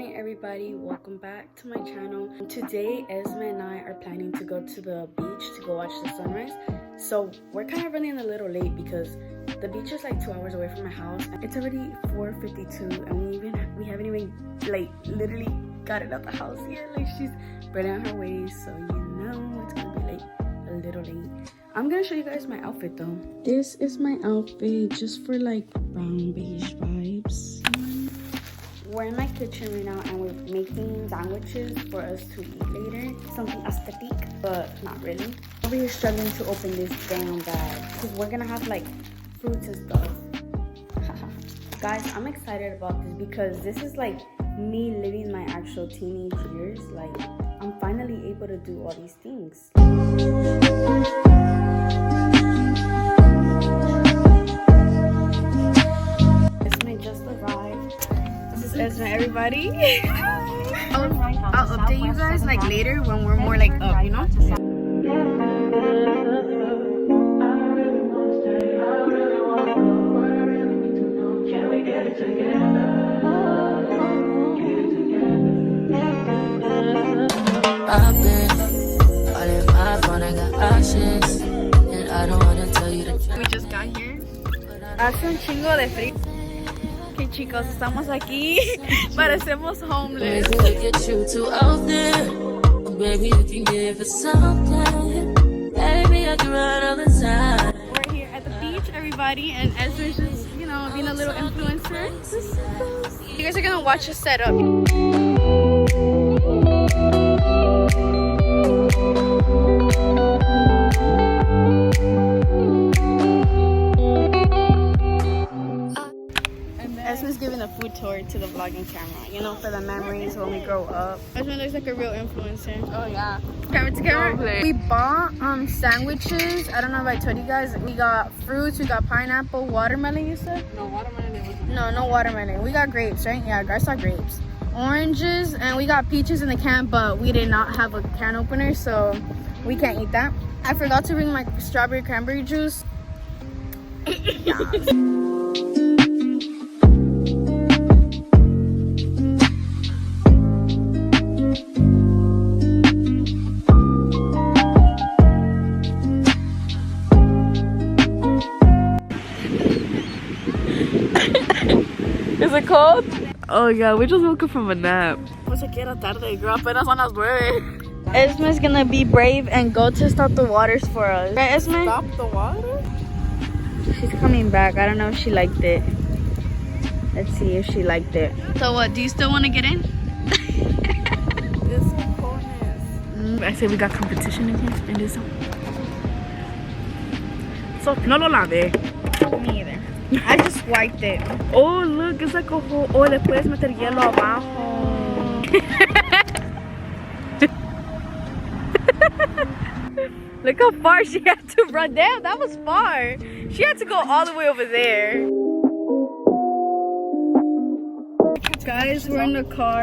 morning everybody, welcome back to my channel. Today Esme and I are planning to go to the beach to go watch the sunrise. So we're kind of running a little late because the beach is like 2 hours away from my house. It's already 4:52 and we haven't even like literally gotten out the house yet. Like she's barely on her way, so you know it's gonna be like a little late. I'm gonna show you guys my outfit though. This is my outfit just for like brown beige vibes. We're in my kitchen right now and we're making sandwiches for us to eat later. Something aesthetic, but not really. Over here struggling to open this damn bag because we're gonna have like fruits and stuff. Guys, I'm excited about this because this is like me living my actual teenage years. Like I'm finally able to do all these things. Esme, everybody. I'll update you guys like later when we're more like up, you know? I've been all in my phone, I got options, and I don't wanna tell you the truth. We just got here. Hace un chingo de frío. Ok chicos, estamos aquí. Parecemos homeless. Get you too often. Baby, you can give us something. Baby, I can run all the time. We're here at the beach, everybody, and Esme's just, you know, being a little influencer. You guys are gonna watch us set up. Esme's giving a food tour to the vlogging camera, you know, for the memories when we grow up. Esme looks like a real influencer. Oh yeah. Camera to camera. We bought sandwiches. I don't know if I told you guys. We got fruits. We got pineapple, watermelon. You said? No watermelon. No watermelon. We got grapes, right? Yeah, I saw grapes. Oranges, and we got peaches in the can, but we did not have a can opener, so we can't eat that. I forgot to bring my strawberry cranberry juice. Is it cold? Oh yeah, we just woke up from a nap. Pues que era tarde, girl. Apenas son las 9. Esme's gonna be brave and go to stop the waters for us. Right, Esme? Stop the water? She's coming back. I don't know if she liked it. Let's see if she liked it. So what, do you still want to get in? It's so coldness. I said we got competition in here in this one. So, no lo lavé. Me either. I just wiped it. Oh, look, it's like a hole. Oh, le puedes meter hielo abajo. Look how far she had to run. Damn, that was far. She had to go all the way over there. Guys, we're in the car.